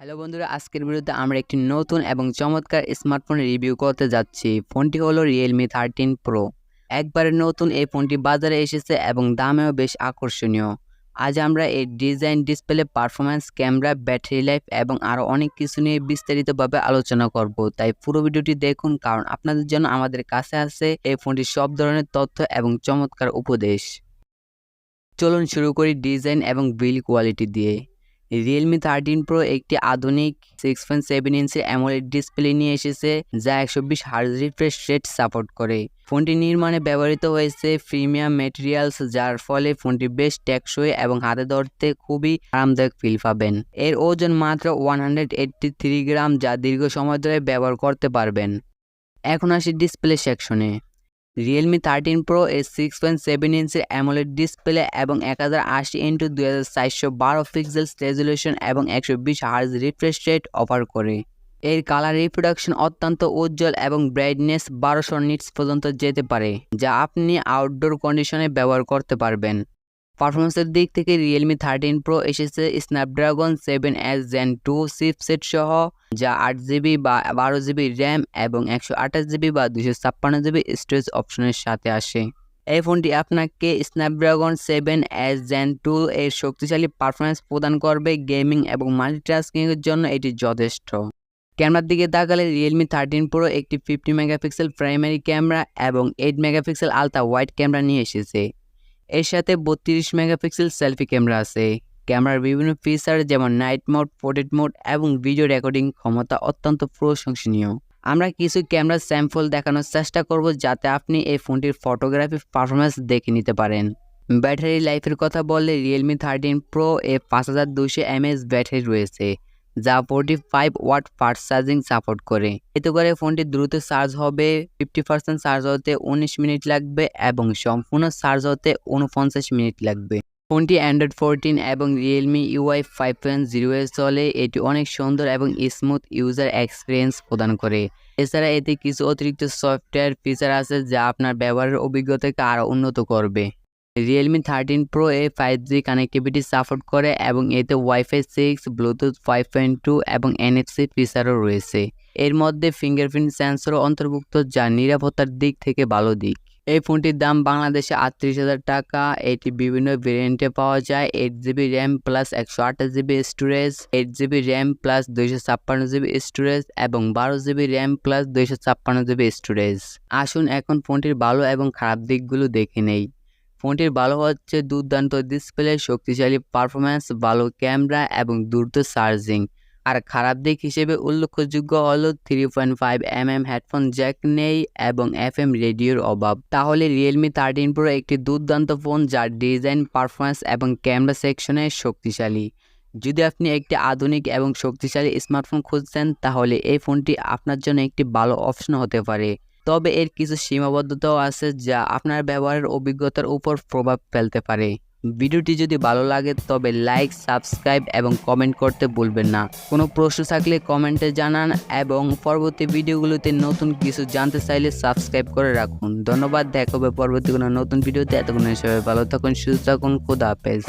Hello বন্ধুরা, আজকের ভিডিওতে আমরা একটি নতুন এবং চমৎকার স্মার্টফোন রিভিউ করতে যাচ্ছি। ফোনটি হলো Realme 13 Pro। একবারে নতুন এই ফোনটি বাজারে এসেছে এবং দামেও বেশ আকর্ষণীয়। আজ আমরা এর design, display, performance, camera, battery life এবং আরও অনেক কিছু নিয়ে বিস্তারিতভাবে আলোচনা করব। তাই পুরো ভিডিওটি দেখুন, কারণ আপনাদের জন্য আমাদের কাছে আছে এই ফোনটির সব ধরনের তথ্য এবং চমৎকার উপদেশ। চলুন শুরু করি ডিজাইন এবং বিল্ড কোয়ালিটি দিয়ে। Realme 13 Pro একটি আধুনিক 6.7 ইঞ্চির অ্যামোলেড ডিসপ্লে নিয়ে এসেছে, যা 120 হার্জ রিফ্রেশ রেট সাপোর্ট করে। ফোনটি নির্মাণে ব্যবহৃত হয়েছে প্রিমিয়াম ম্যাটেরিয়ালস, যার ফলে ফোনটি বেশ টেকসই এবং হাতে ধরতে খুবই আরামদায়ক ফিল পাবেন। এর ওজন মাত্র 183 গ্রাম, যা দীর্ঘ সময় ধরে ব্যবহার করতে পারবেন। এখন আসি ডিসপ্লে সেকশনে। Realme 13 Pro এর 6.7 ইঞ্চির অ্যামোলেড ডিসপ্লে এবং 1080x2412 পিক্সেলস রেজুলেশন এবং 120 হার্জ রিফ্রেশ রেট অফার করে। এর কালার রিপ্রোডাকশন অত্যন্ত উজ্জ্বল এবং ব্রাইটনেস 1200 নিটস পর্যন্ত যেতে পারে, যা আপনি আউটডোর কন্ডিশনে ব্যবহার করতে পারবেন। পারফরমেন্সের দিক থেকে Realme 13 Pro এসেছে স্ন্যাপড্রাগন 7S Gen 2 চিপসেট সহ, যা 8GB বা 12GB র্যাম এবং 128GB বা 256GB স্টোরেজ অপশনের সাথে আসে। এই ফোনটি আপনাকে স্ন্যাপড্রাগন 7S Gen 2 এর শক্তিশালী পারফরমেন্স প্রদান করবে। গেমিং এবং মাল্টিটাস্কিংয়ের জন্য এটি যথেষ্ট। ক্যামেরার দিকে তাকালে Realme 13 Pro একটি 50 মেগাপিক্সেল প্রাইমারি ক্যামেরা এবং 8 মেগাপিক্সেল আলট্রা ওয়াইড ক্যামেরা নিয়ে এসেছে। এর সাথে 32 মেগাপিক্সেল সেলফি ক্যামেরা আছে। ক্যামেরার বিভিন্ন ফিচার যেমন নাইট মোড, পোর্ট্রেট মোড এবং ভিডিও রেকর্ডিং ক্ষমতা অত্যন্ত প্রশংসনীয়। আমরা কিছু ক্যামেরা স্যাম্পল দেখানোর চেষ্টা করব, যাতে আপনি এই ফোনটির ফটোগ্রাফি পারফরমেন্স দেখে নিতে পারেন। ব্যাটারি লাইফের কথা বললে Realme 13 Pro এ 5200 mAh ব্যাটারি রয়েছে, যা 45 ওয়াট ফাস্ট চার্জিং সাপোর্ট করে। এতে করে ফোনটি দ্রুত চার্জ হবে। 50% চার্জ হতে 19 মিনিট লাগবে এবং সম্পূর্ণ চার্জ হতে 49 মিনিট লাগবে। ফোনটি Android 14 এবং Realme UI 5.0 এ চলে। এটি অনেক সুন্দর এবং স্মুথ ইউজার এক্সপিরিয়েন্স প্রদান করে। এছাড়া এতে কিছু অতিরিক্ত সফটওয়্যার ফিচার আছে, যা আপনার ব্যবহারের অভিজ্ঞতাকে আরও উন্নত করবে। Realme 13 Pro এ 5G কানেক্টিভিটি সাপোর্ট করে এবং এতে Wi-Fi 6, Bluetooth 5.2 এবং NFC ফিচারও রয়েছে। এর মধ্যে ফিঙ্গারপ্রিন্ট সেন্সরও অন্তর্ভুক্ত, যা নিরাপত্তার দিক থেকে ভালো দিক। এই ফোনটির দাম বাংলাদেশে 38,000 টাকা। এটি বিভিন্ন ভেরিয়েন্টে পাওয়া যায়: 8GB RAM plus 128GB storage, 8GB RAM plus 256GB storage এবং 12GB RAM plus 256GB storage. আসুন এখন ফোনটির ভালো এবং খারাপ দিকগুলো দেখে নেই। ফোনটির ভালো হচ্ছে দুর্দান্ত ডিসপ্লে, শক্তিশালী পারফরম্যান্স, ভালো ক্যামেরা এবং দ্রুত চার্জিং। আর খারাপ দিক হিসেবে উল্লেখযোগ্য হলো 3.5mm হেডফোন জ্যাক নেই এবং FM রেডিওর অভাব। তাহলে Realme 13 Pro একটি দুর্দান্ত ফোন, যার ডিজাইন, পারফরম্যান্স এবং ক্যামেরা সেকশনে শক্তিশালী। যদি আপনি একটি আধুনিক এবং শক্তিশালী স্মার্টফোন খুঁজছেন, তাহলে এই ফোনটি আপনার জন্য একটি ভালো অপশন হতে পারে। তবে এর কিছু সীমাবদ্ধতাও আছে, যা আপনার ব্যবহারের অভিজ্ঞতার উপর প্রভাব ফেলতে পারে। ভিডিওটি যদি ভালো লাগে তবে লাইক, সাবস্ক্রাইব এবং কমেন্ট করতে ভুলবেন না। কোনো প্রশ্ন থাকলে কমেন্টে জানান এবং পরবর্তী ভিডিওগুলোতে নতুন কিছু জানতে চাইলে সাবস্ক্রাইব করে রাখুন। ধন্যবাদ, দেখা হবে পরবর্তী কোনো নতুন ভিডিওতে। এতক্ষণ সবাই ভালো থাকুন, সুস্থ থাকুন, খোদা হাফেজ।